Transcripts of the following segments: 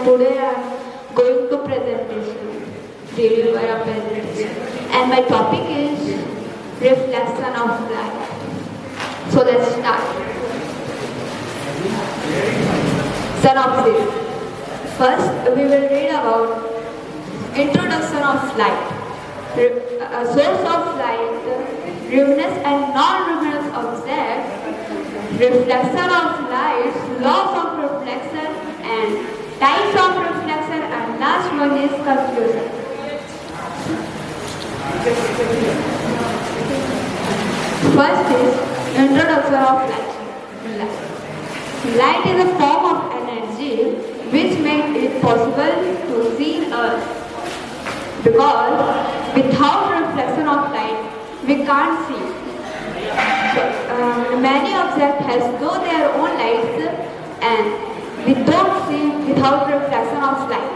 today I am going to deliver a presentation, and my topic is reflection of light. So let's start. Synopsis. First, we will read about introduction of light. A source of light, luminous and non-luminous objects, reflection of light, laws of reflection and types of reflection, and last one is conclusion. First is introduction of light. Light is a form of energy which makes it possible to see Earth. Because without reflection of light, we can't see. Many objects has their own lights and we don't see without reflection of light.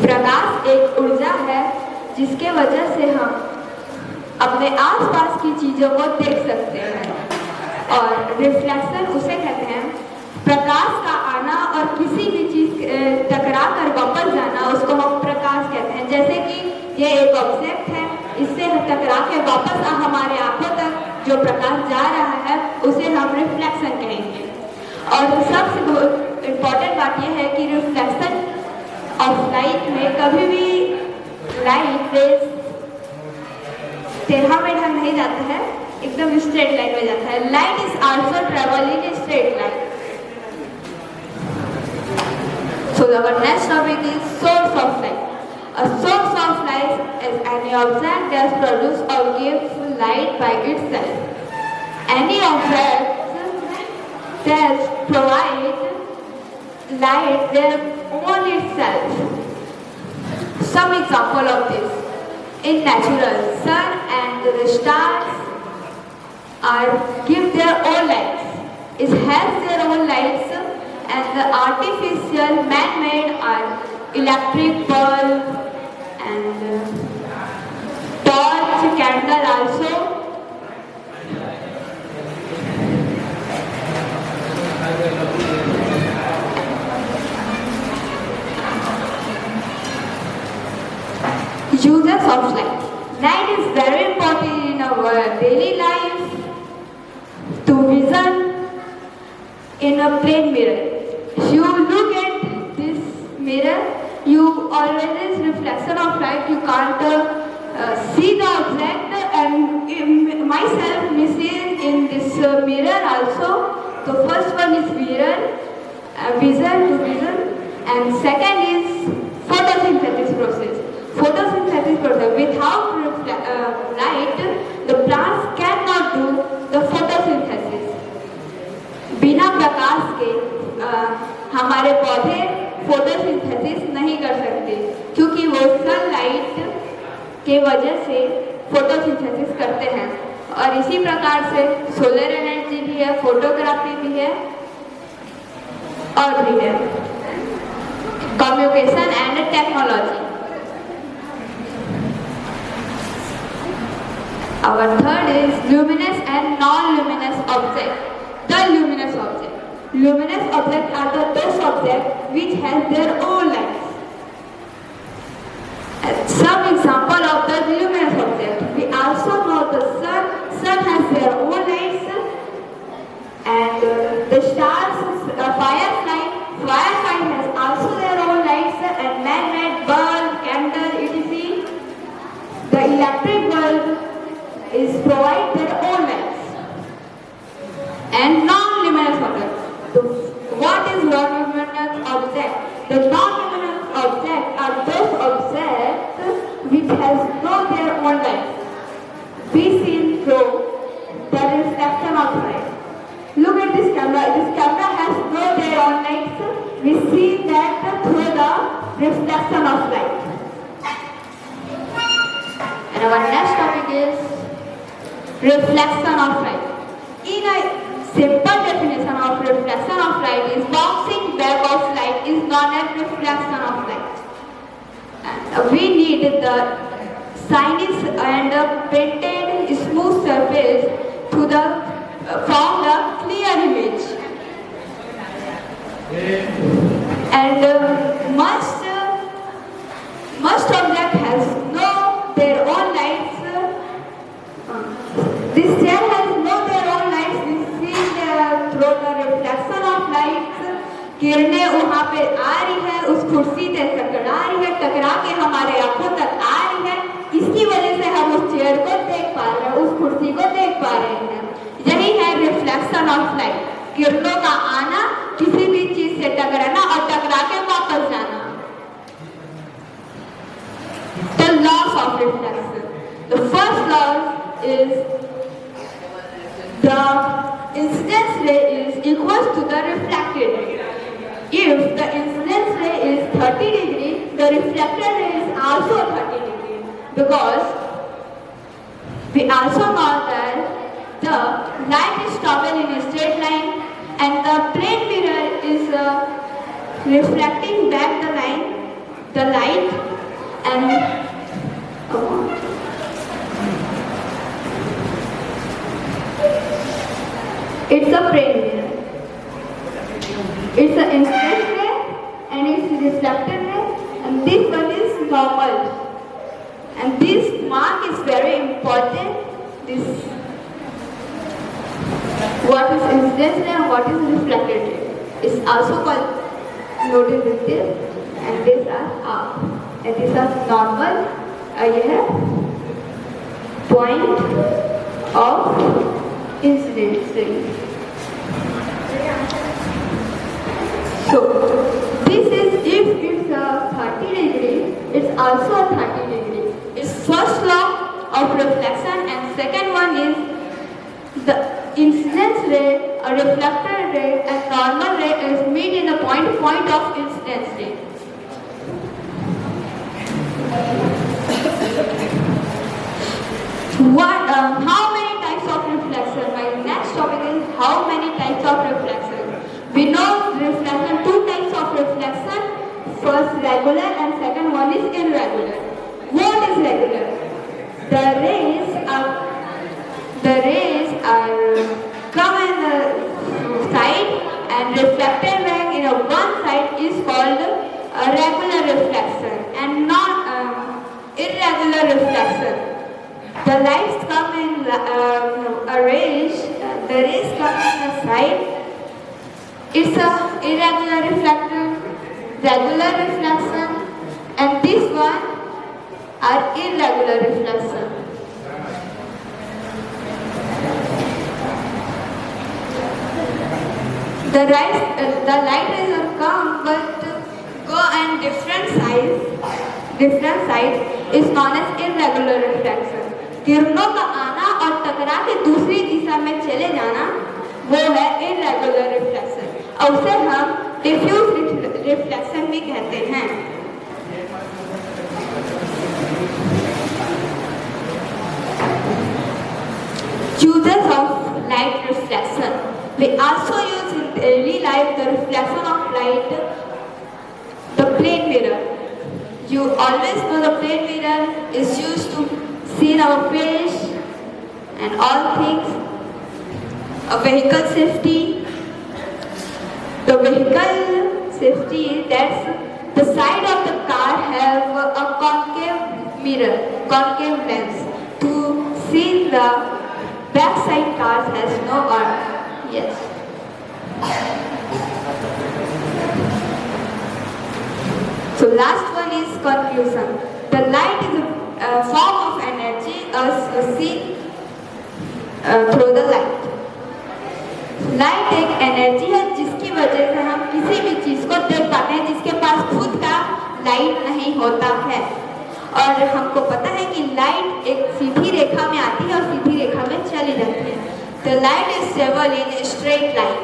प्रकाश एक ऊर्जा है जिसके वजह से हम अपने आसपास की चीजों को देख सकते हैं, और रिफ्लेक्शन उसे कहते हैं प्रकाश का आना और किसी भी चीज टकरा कर वापस जाना, उसको हम प्रकाश कहते हैं। जैसे कि ये एक ऑब्जेक्ट है, इससे टकरा के वापस हमारे आंखों तक जो प्रकाश जा रहा है उसे हम रिफ्लेक्शन कहेंगे। और सबसे इम्पोर्टेंट बात यह है कि रिफ्लेक्शन ऑफ लाइट में कभी भी लाइट रेज टेढ़ा मेढ़ा नहीं जाता है, एकदम स्ट्रेट लाइन में जाता है। Light is also travelling in straight line. So our next topic is source of light. A source of light is any object that produces or gives light by itself. Any object that provides light their own itself. Some example of this. In natural, sun and the stars give their own lights. It has their own lights, and the artificial man-made are electric bulb and torch, candle also. Uses of light. Light is very important in our daily life. To vision in a plain mirror. If you look at this mirror, you always reflection of light. You can't see the object, and myself missing in this mirror also. So first one is vision to vision, and second is photosynthesis process. Photosynthesis process. Without light, the plants cannot do the photosynthesis. बिना प्रकाश के हमारे पौधे photosynthesis नहीं कर सकते, क्योंकि वो sunlight के वजह से फोटोसिंथेसिस करते हैं। और इसी प्रकार से सोलर एनर्जी भी है, फोटोग्राफी भी है और भी है, communication and technology. Our third is luminous and non-luminous object. The luminous object. Luminous objects are those objects which have their own lights. Some example of the luminous object. We also know the sun. Sun has their own lights, and the stars, firefly. Firefly has also their own lights, and man-made bulb, candle, etc. The electric bulb is provide their own lights. And non-luminous objects. What is non-luminous object? The non-luminous objects are those objects which has no their own light. We see through the reflection of light. Look at this camera. This camera has no their own lights. We see that through the reflection of light. And our next topic is reflection of light. In a simple definition of reflection of light is bouncing back of light is known as reflection of light. And we need the shiny and painted smooth surface to the from the clear image. and most object has no their own lights. This chair has no their own lights. This is through the reflection of lights. किरणें वहाँ पे आ रही है, उस कुर्सी से टकरा रही है, टकरा के हमारे आंखों तक आ रही है। इसकी वजह से हम उस चेयर को देख पा रहे हैं, उस कुर्सी को देख पा रहे हैं। यही है रिफ्लेक्शन ऑफ लाइट, किरणों का आना, किसी भी चीज से टकराना और टकरा के वापस जाना। The laws of reflection. The first law is the incidence ray is equal to the reflected ray. If the incidence ray is 30 degree, the reflected ray is also 30 degree, because we also know that the light is traveling in a straight line and the plane mirror is reflecting back the light and it's a plane mirror. It's an incident ray and it's reflected ray, and this one is normal. And this mark is very important. This what is incident ray and what is reflected ray. It's also called noted with this, and these are up, and these are normal. ये है point of incidence ray. So this is if it's a 30 degree, it's also a 30 degree. It's first law of reflection, and second one is the incidence ray, a reflected ray, and normal ray is meet in the point of incidence ray. How many types of reflection? My next topic is how many types of reflection. We know reflection, two types of reflection. First regular and second one is irregular. What is regular? The rays are come in the side and reflected back in a one side is called a regular reflection and not irregular reflection. The lights come in a rays, the rays come in a side. It's a irregular reflection, regular reflection, and this one are irregular reflection. The light rays are come but go in different sides is known as irregular reflection. किरणों का आना और टकरा के दूसरी दिशा में चले जाना वो है irregular reflection, और उसे हम diffuse reflection भी कहते हैं। Uses of light reflection. We also use in daily life the reflection of light, the plane mirror. You always know the plane mirror is used to see our face and all things. A vehicle safety. The vehicle safety, that's the side of the car have a concave mirror, concave lens to see the backside cars has no arm. Yes. So last one is conclusion. The light is a form of energy us see through the light. Light एक energy है जिसकी वजह से हम किसी भी चीज को देख पाते हैं जिसके पास खुद का लाइट नहीं होता है। और हमको पता है कि लाइट एक सीधी रेखा में आती है और सीधी रेखा में चली जाती है। The light is travel in a straight line.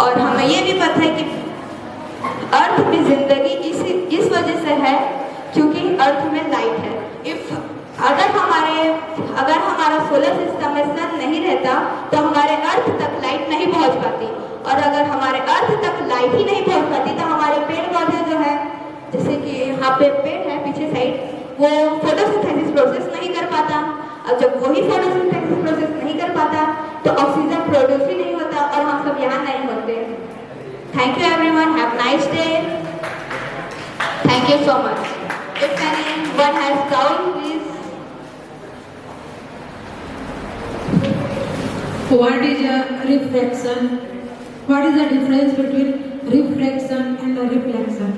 और हमें ये भी पता है कि अर्थ में जिंदगी इस वजह से है क्योंकि अर्थ में लाइट है। अगर हमारा सोलर सिस्टम में सन नहीं रहता तो हमारे अर्थ तक लाइट नहीं पहुंच पाती, और अगर हमारे अर्थ तक लाइट ही नहीं पहुंच पाती तो हमारे पेड़ पौधे जो है, जैसे कि यहाँ पे पेड़ है पीछे साइड, वो फोटोसिंथेसिस प्रोसेस नहीं कर पाता। अब जब वही फोटोसिंथेसिस प्रोसेस नहीं कर पाता तो ऑक्सीजन प्रोड्यूस ही नहीं होता और हम सब यहाँ नहीं होते। Thank you everyone, have nice What is a reflection? What is the difference between reflection and a reflection?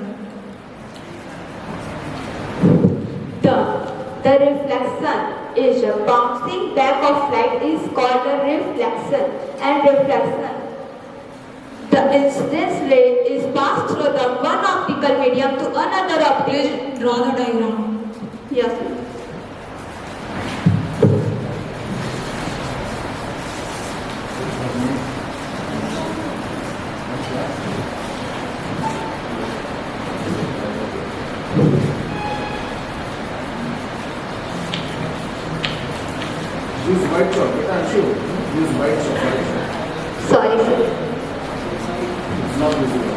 The reflection is a bouncing back of light is called a reflection and reflection. The incidence ray is passed through the one optical medium to another optical. Please draw the diagram. Yes. Use white chalk. Use white chalk. Sorry, sir. It's not visible.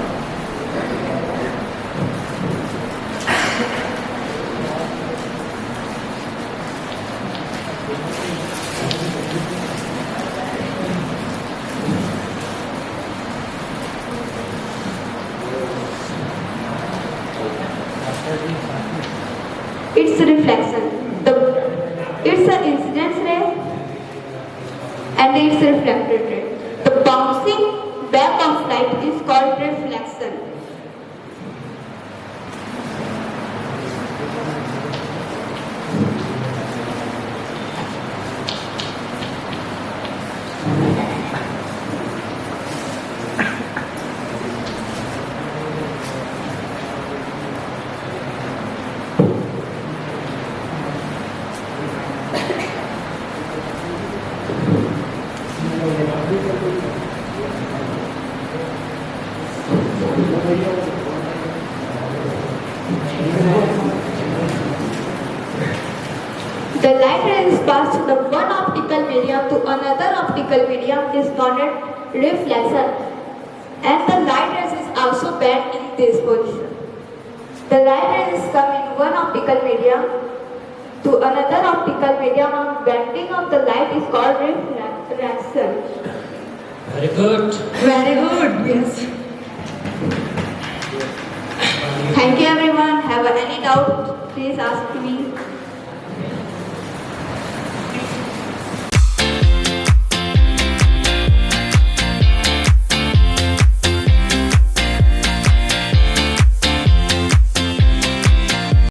It's a reflection. It's an incidence ray and it's a reflected ray. The bouncing back of light is called reflection. The light ray is passed from the one optical medium to another optical medium is called reflection, and the light rays is also bent in this position. The light rays come in one optical medium to another optical medium, and bending of the light is called reflection. Very good. Very good. Yes. Thank you everyone. Have any doubt? Please ask me.